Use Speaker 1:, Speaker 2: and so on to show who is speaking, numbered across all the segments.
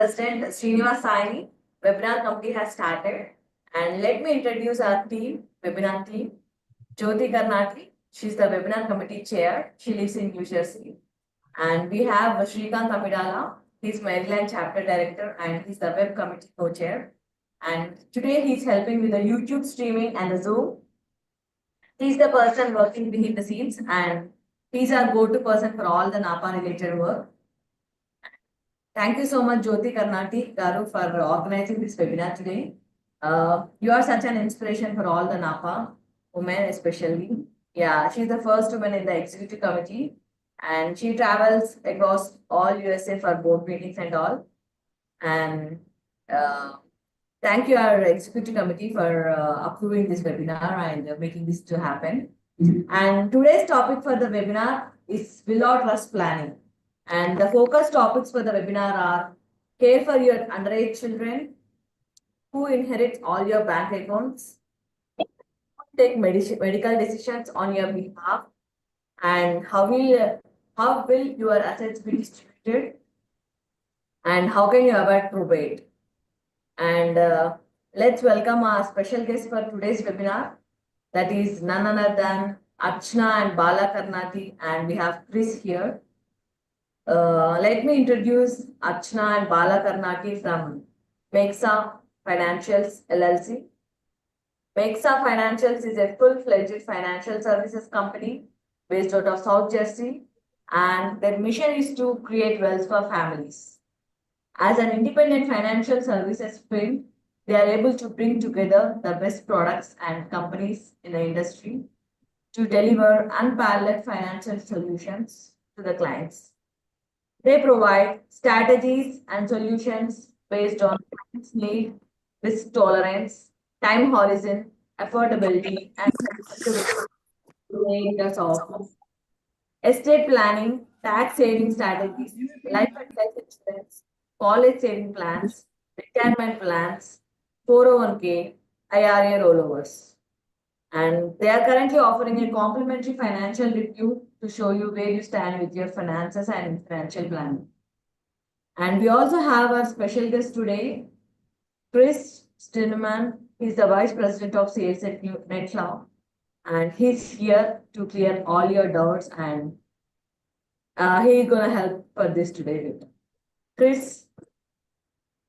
Speaker 1: President Srinivas Saini, webinar committee has started. And let me introduce our team, webinar team. Jyoti Karnati, she's the webinar committee chair. She lives in New Jersey. And we have Shrikant Amidala, he's Maryland chapter director and he's the web committee co-chair. And today he's helping with the YouTube streaming and the Zoom. He's the person working behind the scenes and he's our go-to person for all the NAPA related work. Thank you so much, Jyoti Karnati Garu, for organizing this webinar today. You are such an inspiration for all the NAPA women, especially. Yeah, she's the first woman in the executive committee, and she travels across all USA for board meetings and all. And thank you, our executive committee, for approving this webinar and making this to happen. And today's topic for the webinar is will or trust planning. And the focus topics for the webinar are care for your underage children, who inherits all your bank accounts, take medical decisions on your behalf, and how will your assets be distributed, and how can you avoid probate. And let's welcome our special guest for today's webinar. That is none other than Archana and Bala Karnati, and we have Chris here. Let me introduce Archana and Bala Karnati from Mexa Financials LLC. Mexa Financials is a full-fledged financial services company based out of South Jersey, and their mission is to create wealth for families. As an independent financial services firm, they are able to bring together the best products and companies in the industry to deliver unparalleled financial solutions to the clients. They provide strategies and solutions based on client's need, risk tolerance, time horizon, affordability, and areas of estate planning, tax saving strategies, life and health insurance, college saving plans, retirement plans, 401k, IRA rollovers. And they are currently offering a complimentary financial review to show you where you stand with your finances and financial planning. And we also have our special guest today, Chris Stinneman. He's the Vice President of Sales at NetLaw, and he's here to clear all your doubts, and he's going to help for this today. Chris,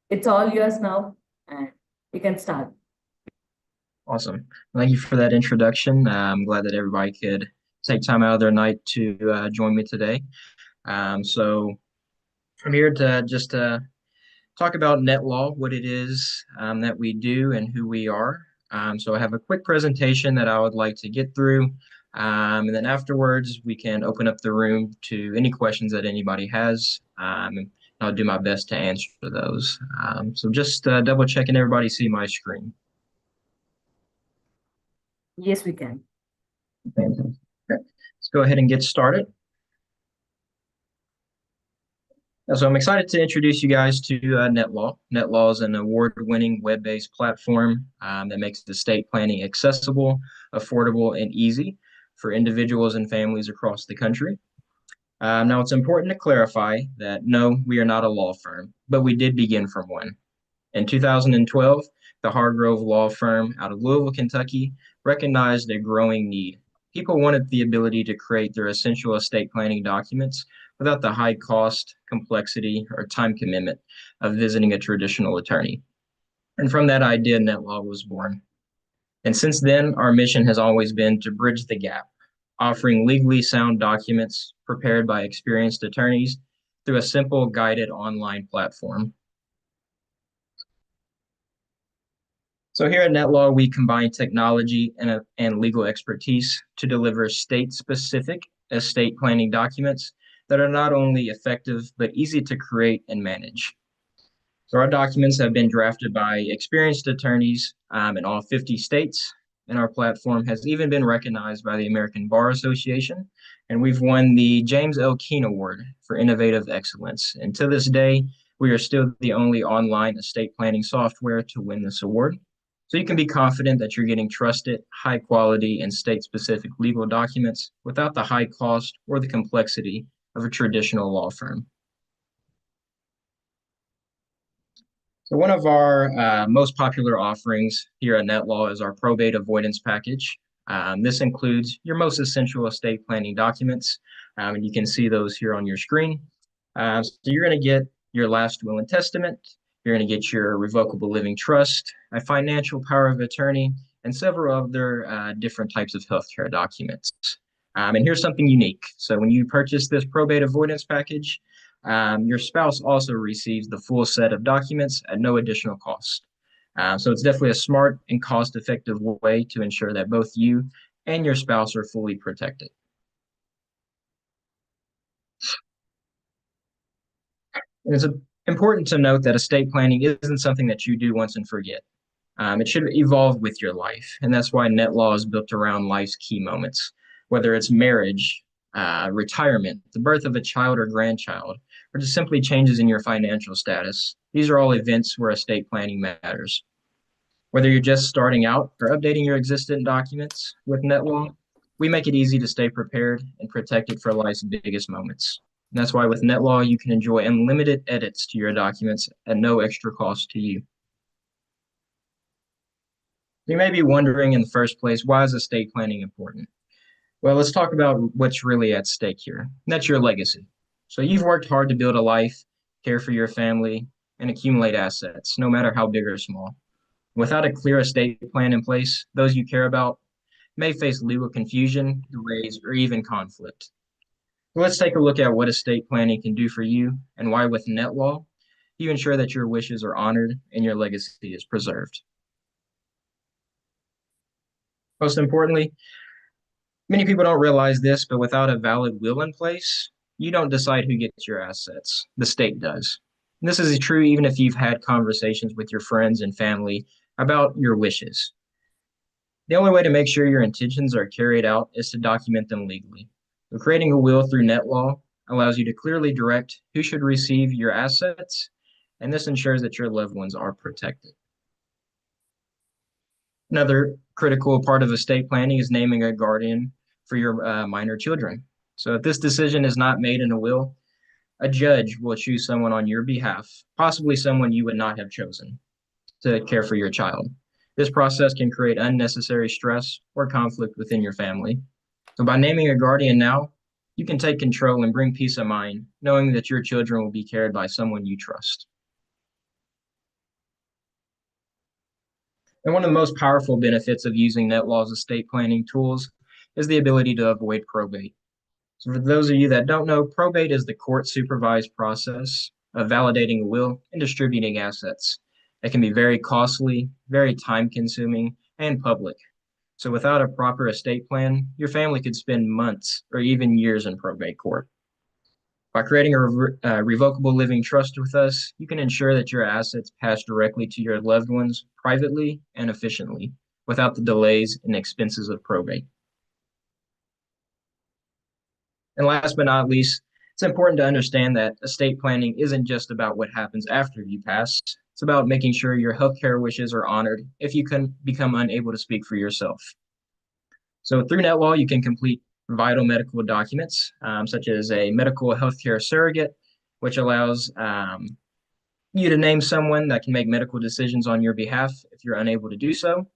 Speaker 1: it's all yours now, and you can start.
Speaker 2: Awesome. Thank you for that introduction. I'm glad that everybody could take time out of their night to join me today. So I'm here to just talk about NetLaw, what it is that we do and who we are. So I have a quick presentation that I would like to get through. And then afterwards, we can open up the room to any questions that anybody has. And I'll do my best to answer those. So just double checking everybody see my screen.
Speaker 1: Yes, we can.
Speaker 2: Fantastic. Okay. Let's go ahead and get started. So I'm excited to introduce you guys to NetLaw. NetLaw is an award-winning web-based platform that makes estate planning accessible, affordable, and easy for individuals and families across the country. Now, it's important to clarify that no, we are not a law firm, but we did begin from one. In 2012, the Hargrove Law Firm out of Louisville, Kentucky, recognized a growing need. People wanted the ability to create their essential estate planning documents without the high cost, complexity, or time commitment of visiting a traditional attorney. And from that idea, NetLaw was born. And since then, our mission has always been to bridge the gap, offering legally sound documents prepared by experienced attorneys through a simple guided online platform. So here at NetLaw, we combine technology and legal expertise to deliver state-specific estate planning documents that are not only effective, but easy to create and manage. So our documents have been drafted by experienced attorneys in all 50 states, and our platform has even been recognized by the American Bar Association, and we've won the James L. Keene Award for Innovative Excellence. And to this day, we are still the only online estate planning software to win this award. So you can be confident that you're getting trusted, high quality, and state-specific legal documents without the high cost or the complexity of a traditional law firm. So one of our most popular offerings here at NetLaw is our probate avoidance package. This includes your most essential estate planning documents, and you can see those here on your screen. So you're going to get your last will and testament, you're going to get your revocable living trust, a financial power of attorney, and several other different types of healthcare documents. And here's something unique. So when you purchase this probate avoidance package, your spouse also receives the full set of documents at no additional cost. So it's definitely a smart and cost-effective way to ensure that both you and your spouse are fully protected. And it's important to note that estate planning isn't something that you do once and forget. It should evolve with your life, and that's why NetLaw is built around life's key moments, whether it's marriage, retirement, the birth of a child or grandchild, or just simply changes in your financial status. These are all events where estate planning matters. Whether you're just starting out or updating your existing documents with NetLaw, we make it easy to stay prepared and protected for life's biggest moments. And that's why with NetLaw, you can enjoy unlimited edits to your documents at no extra cost to you. You may be wondering in the first place, why is estate planning important? Well, let's talk about what's really at stake here. And that's your legacy. So you've worked hard to build a life, care for your family, and accumulate assets, no matter how big or small. Without a clear estate plan in place, those you care about may face legal confusion, delays, or even conflict. Let's take a look at what estate planning can do for you and why with NetLaw, you ensure that your wishes are honored and your legacy is preserved. Most importantly, many people don't realize this, but without a valid will in place, you don't decide who gets your assets. The state does. And this is true even if you've had conversations with your friends and family about your wishes. The only way to make sure your intentions are carried out is to document them legally. So creating a will through NetLaw allows you to clearly direct who should receive your assets, and this ensures that your loved ones are protected. Another critical part of estate planning is naming a guardian for your minor children. So if this decision is not made in a will, a judge will choose someone on your behalf, possibly someone you would not have chosen to care for your child. This process can create unnecessary stress or conflict within your family. So by naming a guardian now, you can take control and bring peace of mind, knowing that your children will be cared by someone you trust. And one of the most powerful benefits of using NetLaw's estate planning tools is the ability to avoid probate. So for those of you that don't know, probate is the court-supervised process of validating a will and distributing assets. It can be very costly, very time-consuming, and public. So without a proper estate plan, your family could spend months or even years in probate court. By creating a revocable living trust with us, you can ensure that your assets pass directly to your loved ones privately and efficiently without the delays and expenses of probate. And last but not least, it's important to understand that estate planning isn't just about what happens after you pass. It's about making sure your healthcare wishes are honored if you can become unable to speak for yourself. So through NetLaw, you can complete vital medical documents, such as a medical healthcare surrogate, which allows you to name someone that can make medical decisions on your behalf if you're unable to do so.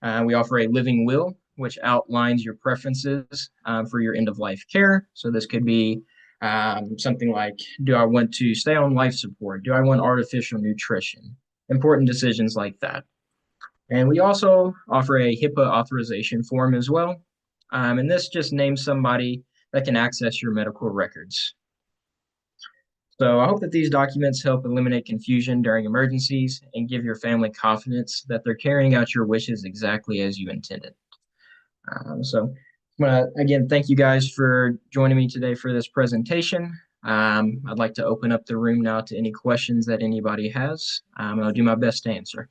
Speaker 2: We offer a living will, which outlines your preferences for your end-of-life care. So this could be something like, do I want to stay on life support? Do I want artificial nutrition? Important decisions like that. And we also offer a HIPAA authorization form as well. And this just names somebody that can access your medical records. So I hope that these documents help eliminate confusion during emergencies and give your family confidence that they're carrying out your wishes exactly as you intended. So I want to, again, thank you guys for joining me today for this presentation. I'd like to open up the room now to any questions that anybody has. And I'll do my best to answer.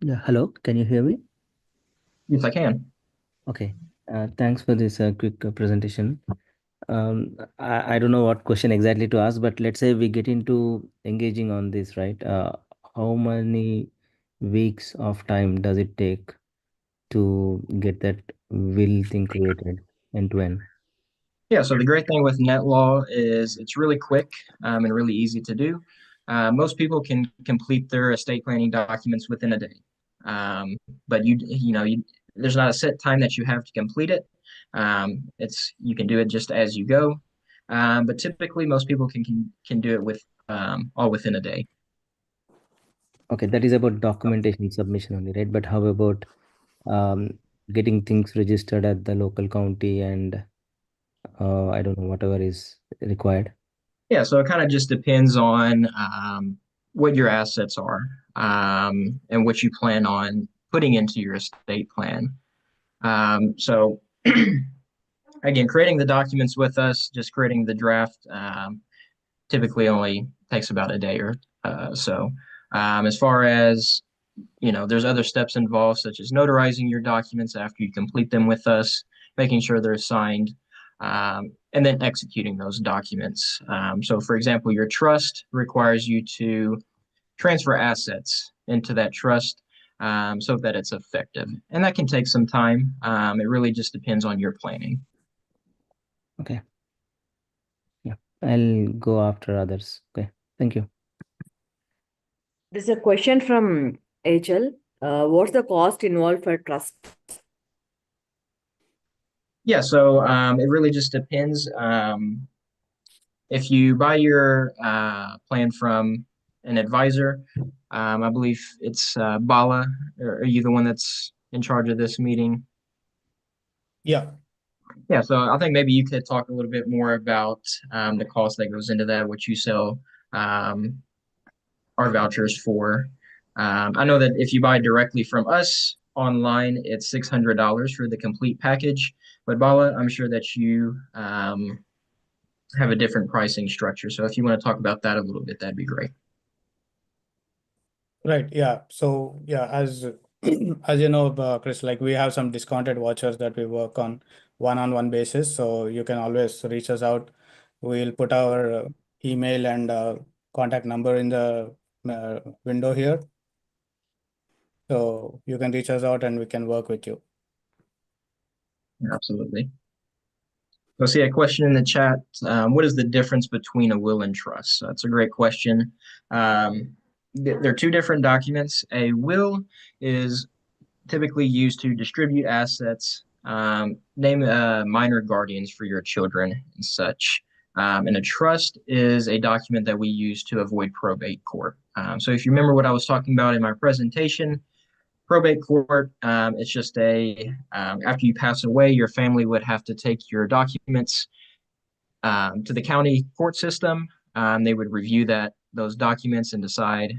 Speaker 3: Yeah, hello, can you hear me?
Speaker 2: Yes, I can.
Speaker 3: Okay, thanks for this quick presentation. I don't know what question exactly to ask, but let's say we get into engaging on this, right? How many weeks of time does it take to get that will thing created end to end?
Speaker 2: Yeah, so the great thing with NetLaw is it's really quick and really easy to do. Most people can complete their estate planning documents within a day. But there's not a set time that you have to complete it. It's you can do it just as you go. But typically most people can do it with all within a day.
Speaker 3: Okay, that is about documentation submission only, right? But how about um, getting things registered at the local county and I don't know, whatever is required?
Speaker 2: Yeah, so it kind of just depends on what your assets are and what you plan on putting into your estate plan. So again, creating the documents with us, just creating the draft, typically only takes about a day or so. As far as there's other steps involved, such as notarizing your documents after you complete them with us, making sure they're signed, and then executing those documents. So, for example, your trust requires you to transfer assets into that trust so that it's effective. And that can take some time. It really just depends on your planning.
Speaker 3: Okay. Yeah, I'll go after others. Okay, thank you.
Speaker 1: There's a question from HL. What's the cost involved for trust?
Speaker 2: Yeah, so it really just depends. If you buy your plan from an advisor, I believe it's Bala. Are you the one that's in charge of this meeting?
Speaker 4: Yeah.
Speaker 2: Yeah, so I think maybe you could talk a little bit more about the cost that goes into that, what you sell um, our vouchers for. I know that if you buy directly from us online, it's $600 for the complete package. But Bala, I'm sure that you have a different pricing structure. So if you want to talk about that a little bit, that'd be great.
Speaker 4: Right. Yeah. So yeah, as as you know, Chris, like we have some discounted vouchers that we work on one-on-one basis. So you can always reach us out. We'll put our email and contact number in the window here. So you can reach us out and we can work with you.
Speaker 2: Absolutely. So see a question in the chat. What is the difference between a will and trust? So that's a great question. They're two different documents. A will is typically used to distribute assets, name minor guardians for your children and such. And a trust is a document that we use to avoid probate court. So if you remember what I was talking about in my presentation, probate court, it's just after you pass away, your family would have to take your documents to the county court system. They would review those documents and decide,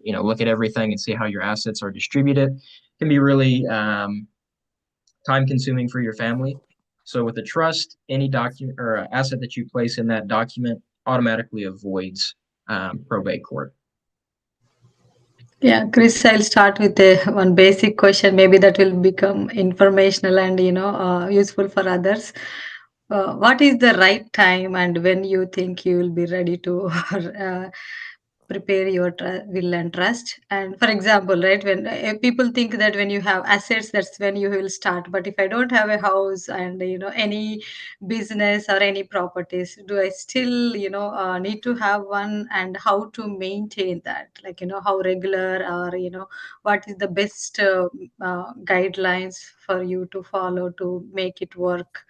Speaker 2: look at everything and see how your assets are distributed. It can be really time consuming for your family. So with a trust, any document or asset that you place in that document automatically avoids probate court.
Speaker 5: Yeah, Chris, I'll start with one basic question. Maybe that will become informational and useful for others. What is the right time and when you think you will be ready to prepare your will and trust? And for example, right, when people think that when you have assets, that's when you will start. But if I don't have a house and any business or any properties, do I still need to have one, and how to maintain that, like how regular, or what is the best guidelines for you to follow to make it work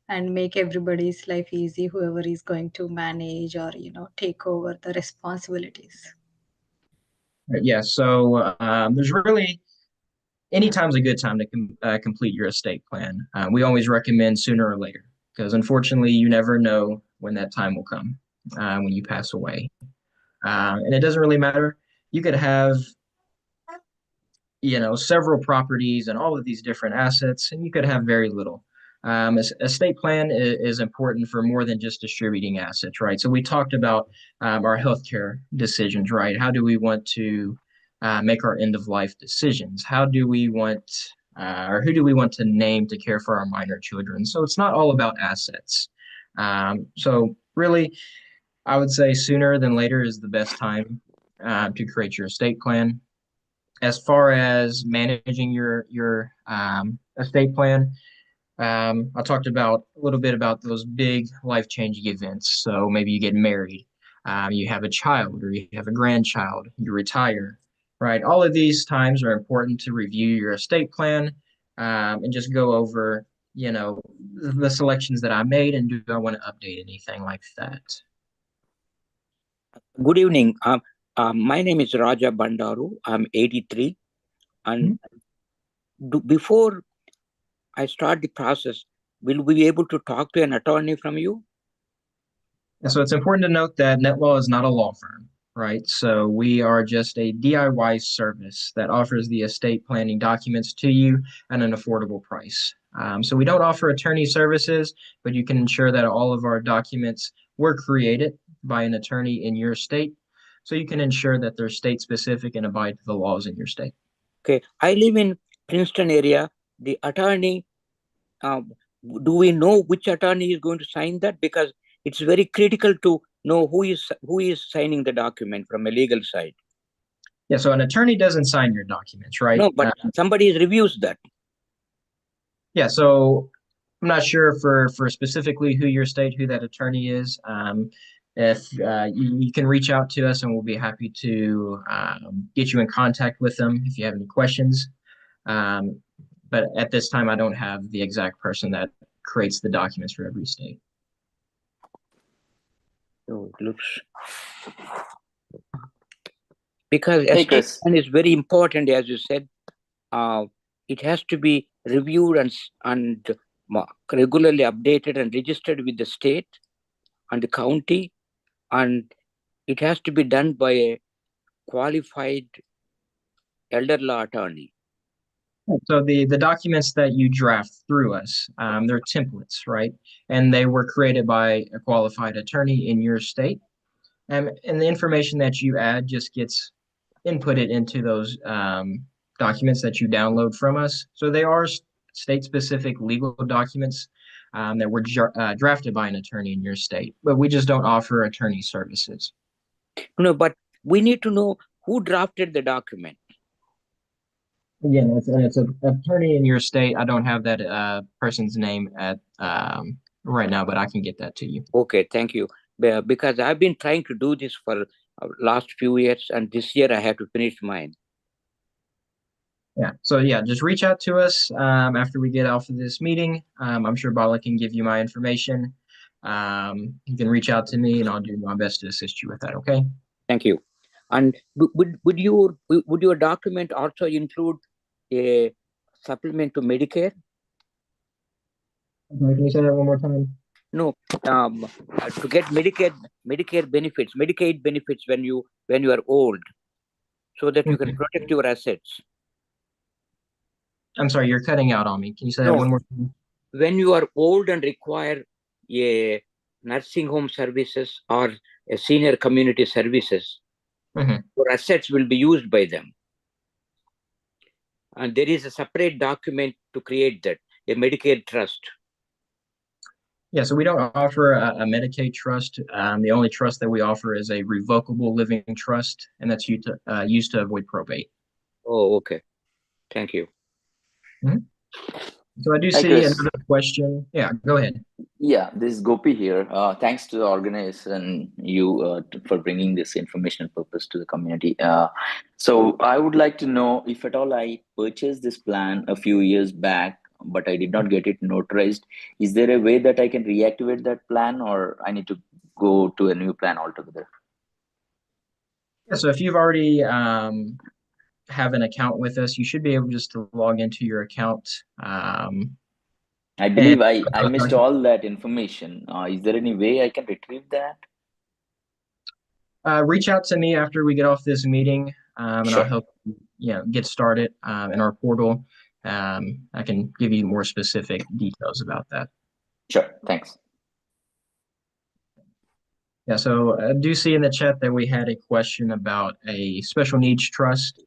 Speaker 5: and make everybody's life easy, whoever is going to manage or take over the responsibilities?
Speaker 2: Yeah, so there's really any time's a good time to complete your estate plan. We always recommend sooner or later because unfortunately you never know when that time will come when you pass away. And it doesn't really matter. You could have several properties and all of these different assets, and you could have very little. Estate plan is important for more than just distributing assets, right? So we talked about our healthcare decisions, right? How do we want to make our end of life decisions? How do we want, or who do we want to name to care for our minor children? So it's not all about assets. So really, I would say sooner than later is the best time to create your estate plan. as far as managing your estate plan, I talked about a little bit about those big life-changing events. So maybe you get married, you have a child, or you have a grandchild, you retire, right? All of these times are important to review your estate plan, and just go over, the selections that I made, and do I want to update anything like that?
Speaker 6: Good evening. My name is Raja Bandaru. I'm 83. And before I start the process, will we be able to talk to an attorney from you?
Speaker 2: And so it's important to note that NetLaw is not a law firm, right? So we are just a DIY service that offers the estate planning documents to you at an affordable price. So we don't offer attorney services, but you can ensure that all of our documents were created by an attorney in your state. So you can ensure that they're state specific and abide to the laws in your state.
Speaker 6: Okay. I live in Princeton area. The attorney, do we know which attorney is going to sign that? Because it's very critical to know who is signing the document from a legal side.
Speaker 2: Yeah, so an attorney doesn't sign your documents, right?
Speaker 6: No, but somebody reviews that.
Speaker 2: Yeah, so I'm not sure for specifically who your state, who that attorney is. If you can reach out to us, and we'll be happy to get you in contact with them if you have any questions. But at this time, I don't have the exact person that creates the documents for every state.
Speaker 6: So it looks, because
Speaker 7: Hey,
Speaker 6: estate
Speaker 7: Chris.
Speaker 6: plan is very important, as you said. It has to be reviewed and regularly updated and registered with the state and the county, and it has to be done by a qualified elder law attorney.
Speaker 2: So the documents that you draft through us, they're templates, right? And they were created by a qualified attorney in your state. And the information that you add just gets inputted into those documents that you download from us. So they are state-specific legal documents that were drafted by an attorney in your state, but we just don't offer attorney services.
Speaker 6: No, but we need to know who drafted the document.
Speaker 2: Again, it's an attorney in your state. I don't have that person's name at right now, but I can get that to you.
Speaker 6: Okay, thank you. Because I've been trying to do this for last few years, and this year I have to finish mine.
Speaker 2: Yeah, so yeah, just reach out to us after we get off of this meeting. I'm sure Bala can give you my information. You can reach out to me, and I'll do my best to assist you with that. Okay.
Speaker 6: Thank you. And would your document also include a supplement to Medicare?
Speaker 2: Can you say that one more time?
Speaker 6: No, to get Medicare benefits, Medicaid benefits when you are old, so that you can protect your assets.
Speaker 2: I'm sorry, you're cutting out on me. Can you say that one more time?
Speaker 6: When you are old and require a nursing home services or a senior community services, your assets will be used by them. And there is a separate document to create that, a Medicaid trust.
Speaker 2: Yeah, so we don't offer a Medicaid trust. The only trust that we offer is a revocable living trust, and that's used to avoid probate.
Speaker 6: Oh, okay. Thank you.
Speaker 2: So I do see another question. Yeah, go ahead.
Speaker 7: Yeah, this is Gopi here. Thanks to the organizer and you for bringing this informational purpose to the community. So I would like to know, if at all I purchased this plan a few years back, but I did not get it notarized, is there a way that I can reactivate that plan, or I need to go to a new plan altogether?
Speaker 2: Yeah, so if you've already have an account with us, you should be able just to log into your account.
Speaker 7: I believe I missed all that information. Is there any way I can retrieve that?
Speaker 2: Reach out to me after we get off this meeting, and
Speaker 7: Sure.
Speaker 2: I'll help you get started in our portal. I can give you more specific details about that.
Speaker 7: Sure, thanks.
Speaker 2: Yeah, so I do see in the chat that we had a question about a special needs trust.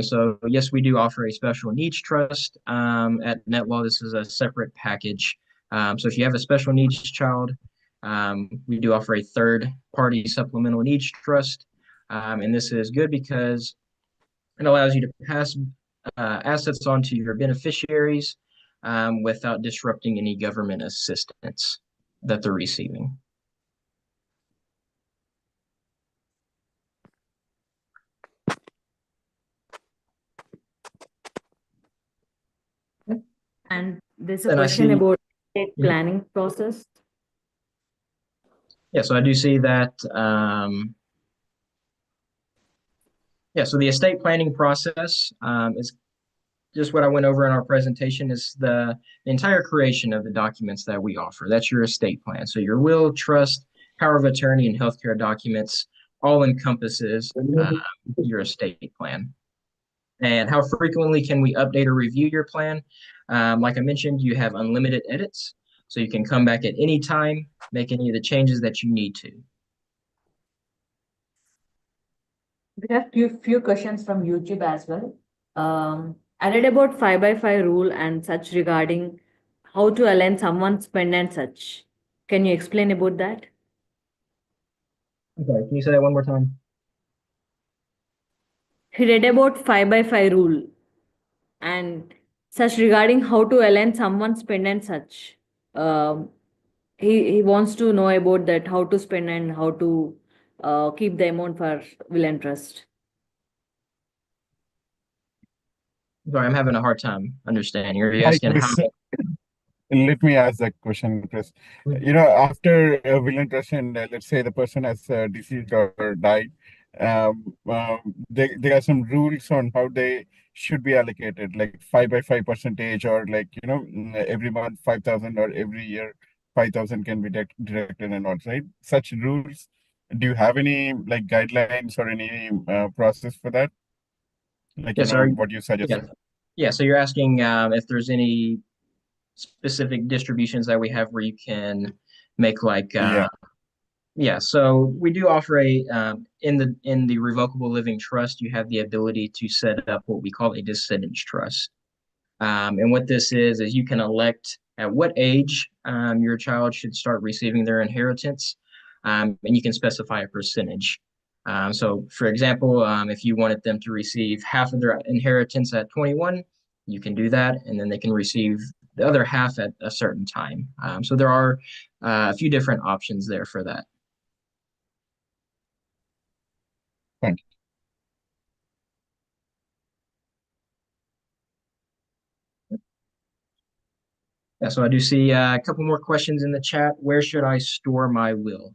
Speaker 2: So yes, we do offer a special needs trust at NetLaw. This is a separate package. So if you have a special needs child, we do offer a third party supplemental needs trust. And this is good because It allows you to pass assets on to your beneficiaries without disrupting any government assistance that they're receiving.
Speaker 1: And there's a
Speaker 2: Then I
Speaker 1: question
Speaker 2: see,
Speaker 1: about state
Speaker 2: Mhm.
Speaker 1: planning process.
Speaker 2: Yeah, so I do see that. Yeah, so the estate planning process is just what I went over in our presentation is the entire creation of the documents that we offer. That's your estate plan. So your will, trust, power of attorney, and healthcare documents all encompasses your estate plan. And how frequently can we update or review your plan? Like I mentioned, you have unlimited edits, so you can come back at any time, make any of the changes that you need to.
Speaker 1: We have few questions from YouTube as well. I read about 5x5 rule and such regarding how to align someone's spend and such. Can you explain about that?
Speaker 2: Okay, can you say that one more time?
Speaker 1: He read about 5x5 rule and such regarding how to align someone's spend and such. Um, he wants to know about that, how to spend and how to keep the amount for will and trust.
Speaker 2: Sorry, I'm having a hard time understanding. Are you
Speaker 8: Hi,
Speaker 2: asking how?
Speaker 8: Chris. Let me ask that question, Chris. After a will and trust, and let's say the person has deceased or died, there are some rules on how they should be allocated, like 5 by 5 percentage, or like every month 5,000, or every year 5,000 can be directed and all, right? Such rules. Do you have any like guidelines or any process for that? Like
Speaker 2: Yes, sir.
Speaker 8: what you suggest?
Speaker 2: Yeah. Yeah, so you're asking if there's any specific distributions that we have where you can make like
Speaker 8: Yeah.
Speaker 2: So we do offer a in the revocable living trust, you have the ability to set up what we call a descendants trust. And what this is you can elect at what age your child should start receiving their inheritance, and you can specify a percentage. So, for example, if you wanted them to receive half of their inheritance at 21, you can do that, and then they can receive the other half at a certain time. So there are a few different options there for that.
Speaker 8: Thank you.
Speaker 2: Yeah, so I do see a couple more questions in the chat. Where should I store my will?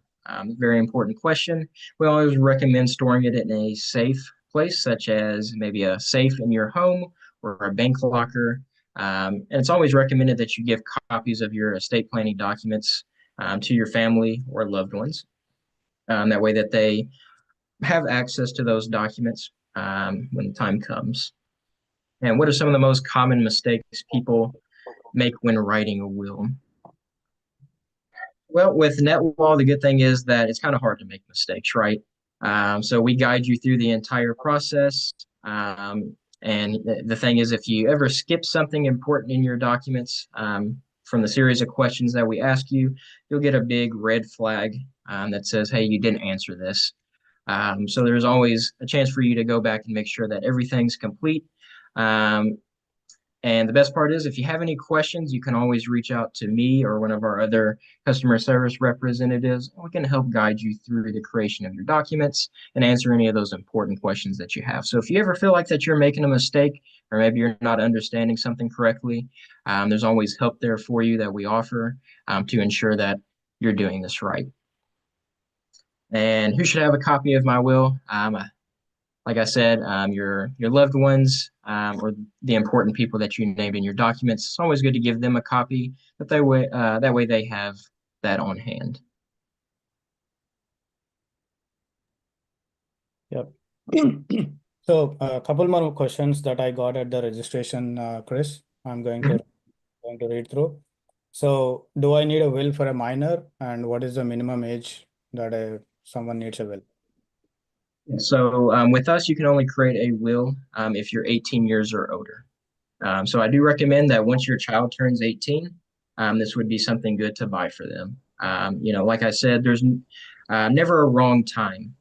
Speaker 2: Very important question. We always recommend storing it in a safe place, such as maybe a safe in your home or a bank locker. And it's always recommended that you give copies of your estate planning documents to your family or loved ones. That way that they have access to those documents when the time comes. And what are some of the most common mistakes people make when writing a will? Well, with NetWall, the good thing is that it's kind of hard to make mistakes, right? So we guide you through the entire process. And the thing is, if you ever skip something important in your documents from the series of questions that we ask you, you'll get a big red flag that says, hey, you didn't answer this. So there's always a chance for you to go back and make sure that everything's complete. And the best part is, if you have any questions, you can always reach out to me or one of our other customer service representatives. We can help guide you through the creation of your documents and answer any of those important questions that you have. So if you ever feel like that you're making a mistake, or maybe you're not understanding something correctly, there's always help there for you that we offer to ensure that you're doing this right. And who should have a copy of my will? Like I said, your loved ones or the important people that you named in your documents. It's always good to give them a copy, but that way they have that on hand.
Speaker 4: Yep. So a couple more questions that I got at the registration, Chris. I'm going to read through. So, do I need a will for a minor, and what is the minimum age that someone needs a will?
Speaker 2: So with us, you can only create a will if you're 18 years or older. So I do recommend that once your child turns 18, this would be something good to buy for them. Like I said, there's never a wrong time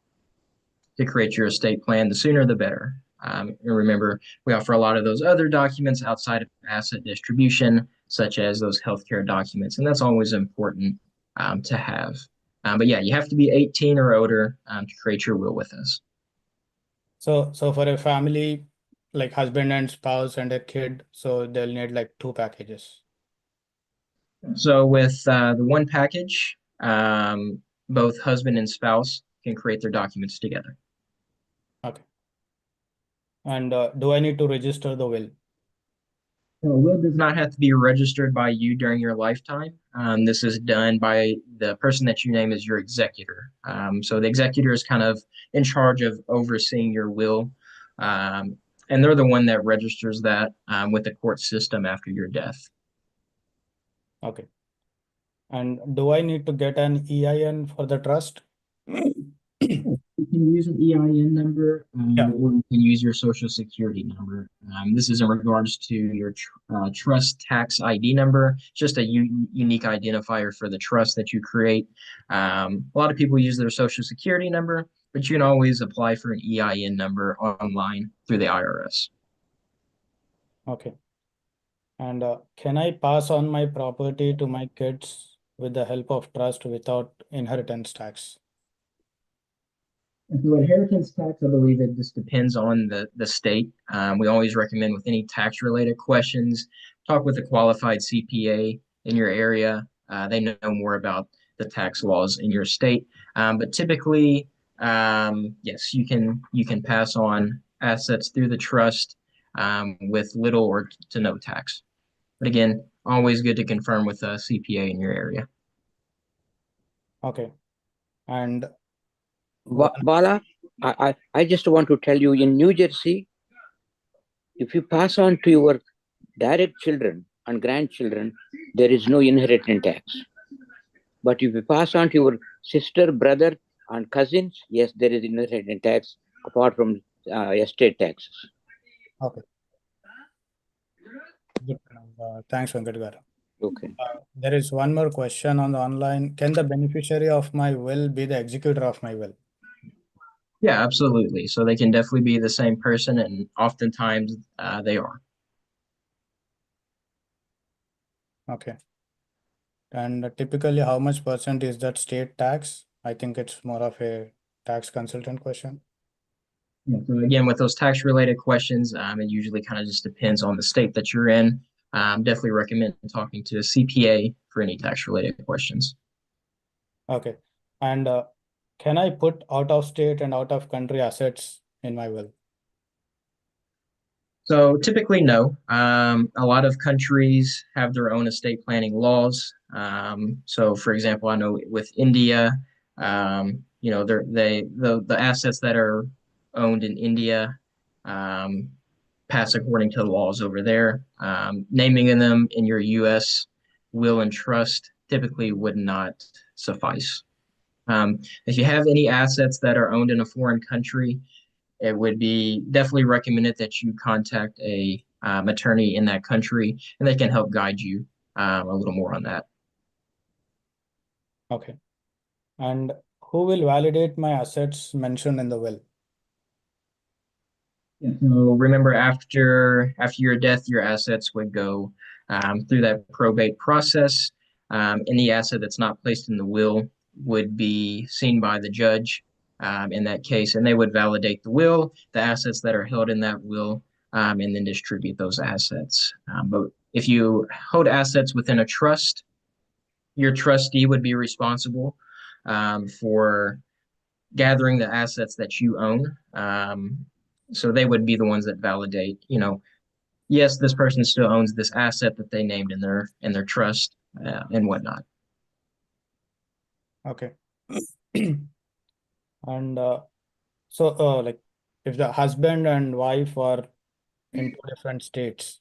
Speaker 2: to create your estate plan. The sooner, the better. And remember, we offer a lot of those other documents outside of asset distribution, such as those healthcare documents, and that's always important to have. But yeah, you have to be 18 or older to create your will with us.
Speaker 4: So for a family, like husband and spouse and a kid, so they'll need like 2 packages.
Speaker 2: So with the one package, both husband and spouse can create their documents together.
Speaker 4: Okay. And do I need to register the will?
Speaker 2: A will does not have to be registered by you during your lifetime. This is done by the person that you name as your executor. So the executor is kind of in charge of overseeing your will, and they're the one that registers that with the court system after your death.
Speaker 4: Okay. And do I need to get an EIN for the trust?
Speaker 2: You can use an EIN number,
Speaker 4: Yeah.
Speaker 2: or you can use your social security number. This is in regards to your trust tax ID number, just a unique identifier for the trust that you create. A lot of people use their social security number, but you can always apply for an EIN number online through the IRS.
Speaker 4: Okay. And can I pass on my property to my kids with the help of trust without inheritance tax?
Speaker 2: So inheritance tax, I believe it just depends on the state. We always recommend with any tax related questions, talk with a qualified CPA in your area. They know more about the tax laws in your state. But typically, yes, you can pass on assets through the trust with little or to no tax. But again, always good to confirm with a CPA in your area.
Speaker 4: Okay. And
Speaker 6: Bala, I just want to tell you, in New Jersey, if you pass on to your direct children and grandchildren, there is no inheritance tax. But if you pass on to your sister, brother, and cousins, yes, there is inheritance tax apart from estate taxes.
Speaker 4: okay. Good to know. Thanks, Venkat garu.
Speaker 6: Okay.
Speaker 4: There is one more question on the online. Can the beneficiary of my will be the executor of my will?
Speaker 2: Yeah, absolutely. So they can definitely be the same person, and oftentimes they are.
Speaker 4: Okay. And typically, how much percent is that state tax? I think it's more of a tax consultant question.
Speaker 2: Yeah, so again, with those tax related questions, it usually kind of just depends on the state that you're in. Definitely recommend talking to a CPA for any tax related questions.
Speaker 4: Okay. And can I put out of state and out of country assets in my will?
Speaker 2: So typically, no. A lot of countries have their own estate planning laws. So, for example, I know with India, the assets that are owned in India pass according to the laws over there. Naming them in your U.S. will and trust typically would not suffice. If you have any assets that are owned in a foreign country, it would be definitely recommended that you contact a attorney in that country, and they can help guide you a little more on that.
Speaker 4: Okay. And who will validate my assets mentioned in the will?
Speaker 2: So remember, after your death, your assets would go through that probate process. Any asset that's not placed in the will would be seen by the judge in that case, and they would validate the will, the assets that are held in that will, and then distribute those assets. But if you hold assets within a trust, your trustee would be responsible for gathering the assets that you own. So they would be the ones that validate, yes, this person still owns this asset that they named in their trust and whatnot.
Speaker 4: Okay. And like if the husband and wife are in 2 different states,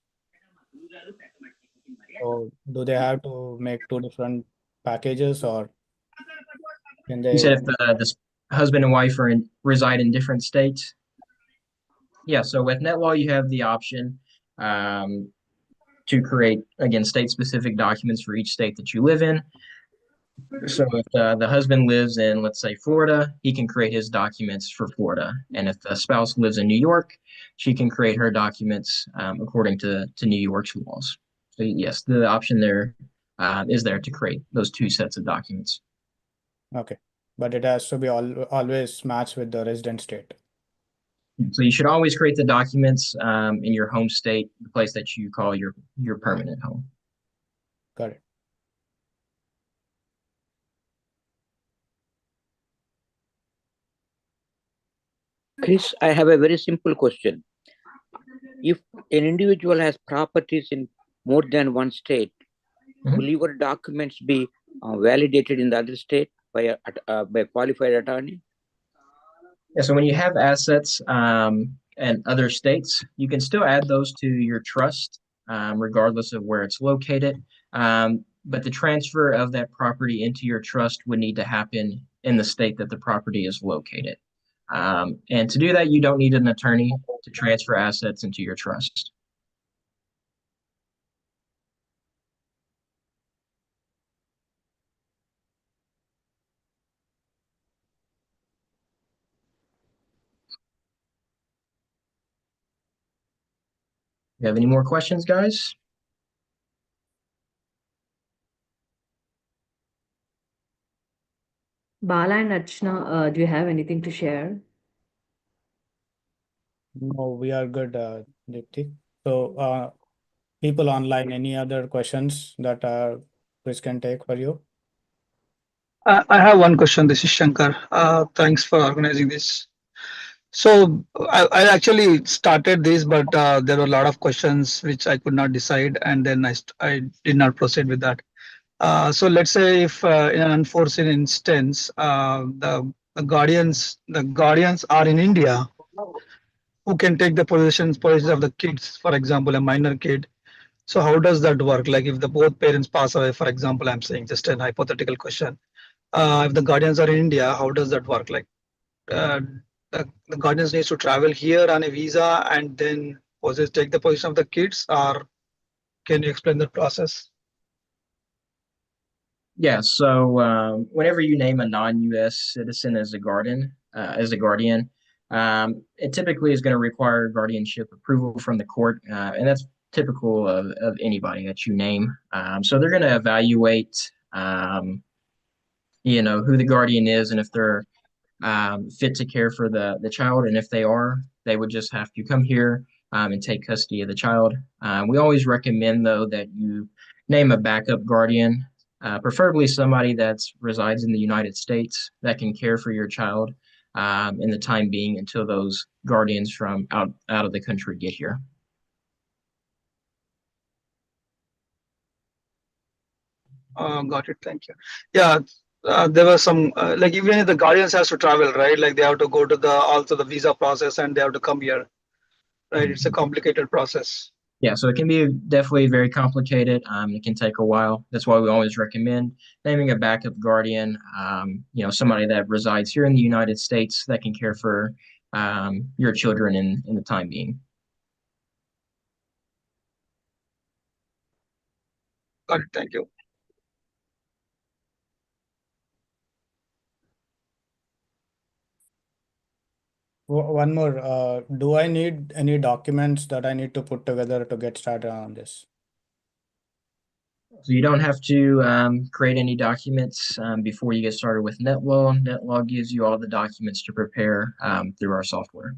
Speaker 4: so do they have to make 2 different packages, or can
Speaker 2: You said
Speaker 4: they?
Speaker 2: if the husband and wife reside in different states. Yeah, so with NetLaw, you have the option to create, again, state-specific documents for each state that you live in. So if the husband lives in, let's say, Florida, he can create his documents for Florida. And if the spouse lives in New York, she can create her documents according to New York's laws. So yes, the option there is there to create those two sets of documents.
Speaker 4: Okay, but it has to be always matched with the resident state.
Speaker 2: So you should always create the documents in your home state, the place that you call your permanent home.
Speaker 4: Got it.
Speaker 6: Chris, I have a very simple question. If an individual has properties in more than one state, will your documents be validated in the other state by a qualified attorney?
Speaker 2: Yeah, so when you have assets in other states, you can still add those to your trust, regardless of where it's located. But the transfer of that property into your trust would need to happen in the state that the property is located. And to do that, you don't need an attorney to transfer assets into your trust. You have any more questions, guys?
Speaker 1: Bala and Archana, do you have anything to share?
Speaker 4: No, we are good, Deepti. So, people online, any other questions that Chris can take for you?
Speaker 9: I have one question. This is Shankar. Thanks for organizing this. So I actually started this, but there were a lot of questions which I could not decide, and then I did not proceed with that. So let's say if in an unforeseen instance, the guardians are in India, who can take the possession of the kids, for example, a minor kid. So how does that work? Like if the both parents pass away, for example, I'm saying just an hypothetical question. If the guardians are in India, how does that work? Like uh, the guardians needs to travel here on a visa and then take the position of the kids, or can you explain the process?
Speaker 2: Yeah, so whenever you name a non-U.S. citizen as a guardian, it typically is going to require guardianship approval from the court, and that's typical of anybody that you name. So they're going to evaluate, who the guardian is and if they're fit to care for the child, and if they are, they would just have to come here and take custody of the child. We always recommend, though, that you name a backup guardian, preferably somebody that resides in the United States that can care for your child in the time being until those guardians from out of the country get here.
Speaker 9: Got it. Thank you. Yeah, there was some like even if the guardians has to travel, right? Like they have to go to the visa process and they have to come here, right? It's a complicated process.
Speaker 2: Yeah, so it can be definitely very complicated. It can take a while. That's why we always recommend naming a backup guardian, somebody that resides here in the United States that can care for your children in the time being.
Speaker 9: Got it. Thank you.
Speaker 4: One more, do I need any documents that I need to put together to get started on this?
Speaker 2: So you don't have to create any documents before you get started with NetLaw. NetLaw gives you all the documents to prepare through our software.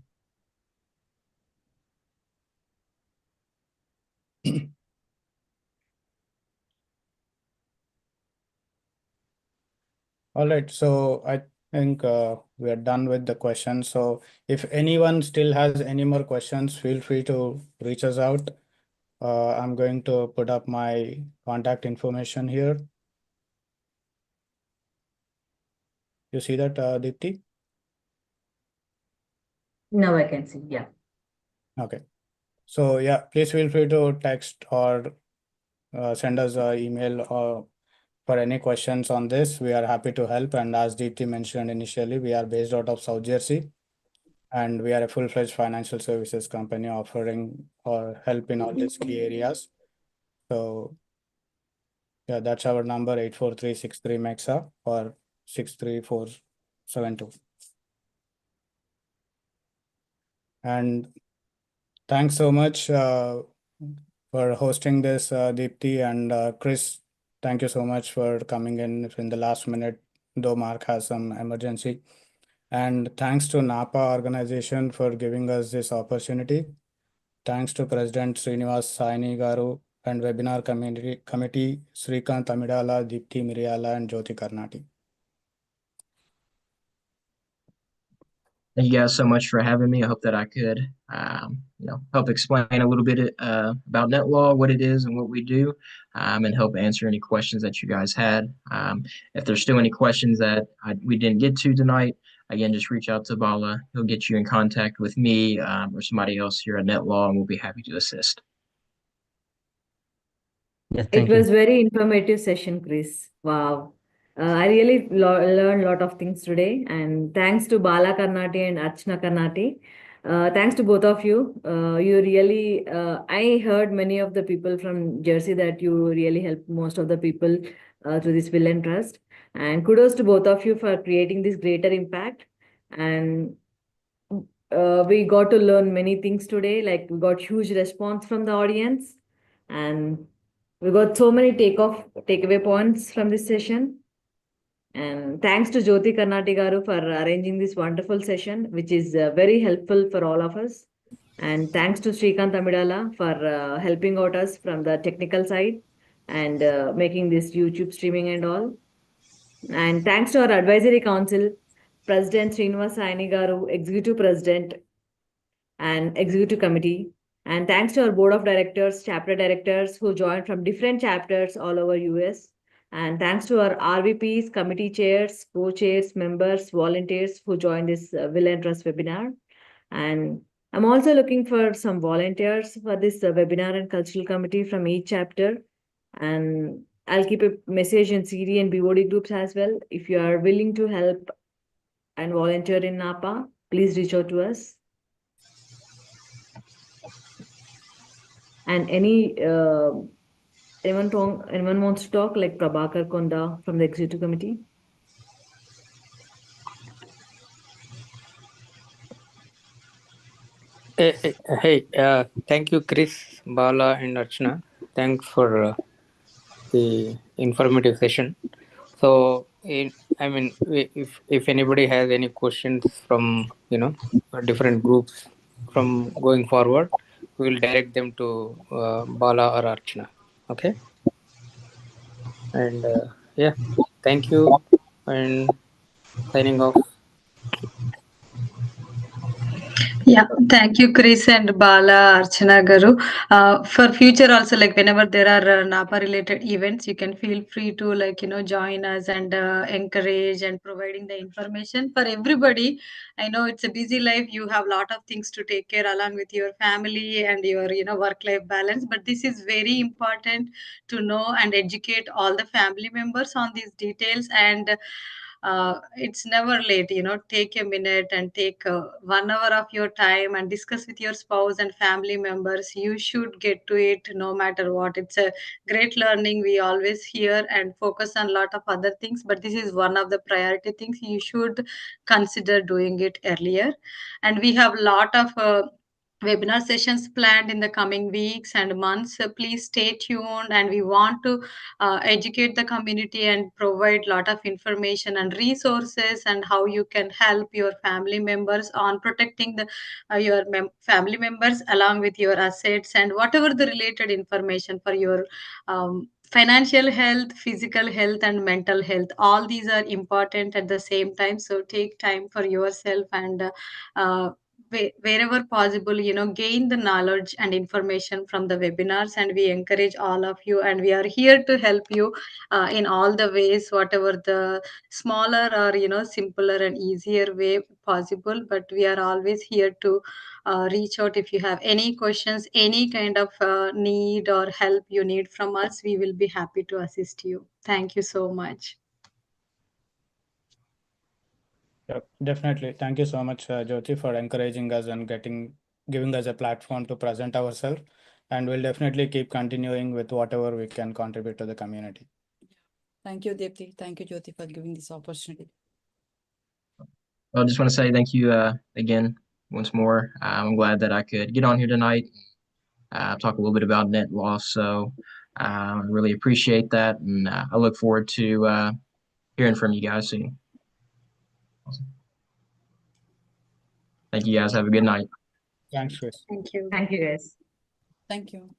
Speaker 4: All right, so I think we are done with the questions. So if anyone still has any more questions, feel free to reach us out. I'm going to put up my contact information here. You see that, Deepti?
Speaker 1: Now I can see, yeah.
Speaker 4: Okay. So yeah, please feel free to text or send us an email or for any questions on this. We are happy to help. And as Deepti mentioned initially, we are based out of South Jersey, and we are a full-fledged financial services company offering or help in all these key areas. So Yeah, that's our number 84363 MEXA or 63472. And thanks so much for hosting this, Deepthi and Chris. Thank you so much for coming in the last minute, though Mark has some emergency. And thanks to NAPA organization for giving us this opportunity. Thanks to President Srinivas Saini Garu and webinar committee Srikant Amidala, Deepthi Miriala, and Jyoti Karnati.
Speaker 2: Thank you guys so much for having me. I hope that I could, help explain a little bit about NetLaw, what it is and what we do, and help answer any questions that you guys had. If there's still any questions that we didn't get to tonight, again, just reach out to Bala. He'll get you in contact with me or somebody else here at NetLaw, and we'll be happy to assist.
Speaker 3: Yeah,
Speaker 1: It
Speaker 3: thank you.
Speaker 1: was very informative session, Chris. Wow. I really learned a lot of things today. And thanks to Bala Karnati and Archana Karnati. Thanks to both of you. You really, I heard many of the people from Jersey that you really helped most of the people through this Will and Trust. And kudos to both of you for creating this greater impact. And we got to learn many things today. Like we got huge response from the audience. And we got so many takeaway points from this session. And thanks to Jyoti Karnati Garu for arranging this wonderful session, which is very helpful for all of us. And thanks to Srikant Amidala for helping out us from the technical side and making this YouTube streaming and all. And thanks to our advisory council, President Srinivas Saini Garu, Executive President and Executive Committee. And thanks to our board of directors, chapter directors who joined from different chapters all over US. And thanks to our RVPs, committee chairs, co-chairs, members, volunteers who joined this Will and Trust webinar. And I'm also looking for some volunteers for this webinar and cultural committee from each chapter. And I'll keep a message in CD and BOD groups as well. If you are willing to help and volunteer in NAPA, please reach out to us. And anyone wants to talk, like Prabhakar Konda from the executive committee?
Speaker 10: Hey, thank you, Chris, Bala, and Archana. Thanks for the informative session. So, if anybody has any questions from different groups from going forward, we will direct them to Bala or Archana. Okay. And yeah, thank you, and signing off.
Speaker 5: Yeah, thank you, Chris and Bala, Archana Garu. For future also, like whenever there are NAPA related events, you can feel free to join us and encourage and providing the information for everybody. I know it's a busy life. You have a lot of things to take care along with your family and your work life balance. But this is very important to know and educate all the family members on these details. And it's never late, take a minute and take 1 hour of your time and discuss with your spouse and family members. You should get to it no matter what. It's a great learning. We always hear and focus on a lot of other things, but this is one of the priority things. You should consider doing it earlier. And we have a lot of webinar sessions planned in the coming weeks and months. So please stay tuned, and we want to educate the community and provide a lot of information and resources and how you can help your family members on protecting your family members along with your assets and whatever the related information for your financial health, physical health, and mental health. All these are important at the same time. So take time for yourself and wherever possible, gain the knowledge and information from the webinars. And we encourage all of you, and we are here to help you in all the ways, whatever the smaller or simpler and easier way possible. But we are always here to reach out if you have any questions, any kind of need or help you need from us. We will be happy to assist you. Thank you so much.
Speaker 4: Yep, definitely. Thank you so much, Jyoti, for encouraging us and giving us a platform to present ourselves. and we'll definitely keep continuing with whatever we can contribute to the community.
Speaker 11: Thank you, Deepthi. Thank you, Jyoti, for giving this opportunity.
Speaker 2: I just want to say thank you again once more. I'm glad that I could get on here tonight, talk a little bit about net loss. So I really appreciate that, and I look forward to hearing from you guys soon. Awesome. Thank you guys. Have a good night.
Speaker 4: Thanks, Chris.
Speaker 5: Thank you.
Speaker 1: Thank you, guys.
Speaker 11: Thank you.